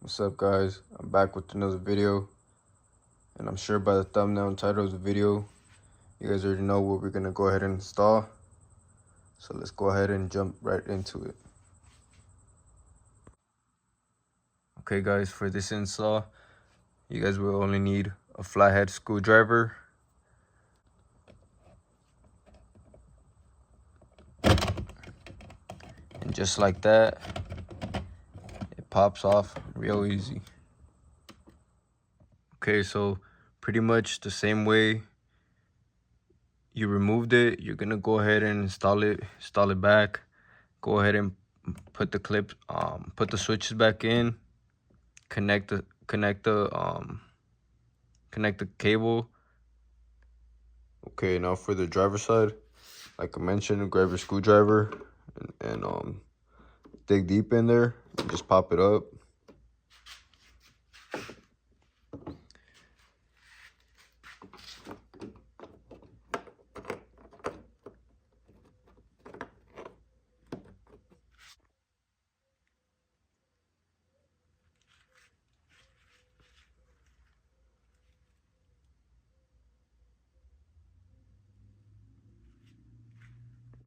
What's up, guys? I'm back with another video, and I'm sure by the thumbnail and title of the video you guys already know what we're gonna go ahead and install. So let's go ahead and jump right into it. Okay guys, for this install you guys will only need a flathead screwdriver, and just like that it pops off real easy. Okay, so pretty much the same way you removed it, you're gonna go ahead and install it back. Go ahead and put the clips, put the switches back in, connect the cable. Okay, now for the driver side, like I mentioned, grab your screwdriver and dig deep in there and just pop it up.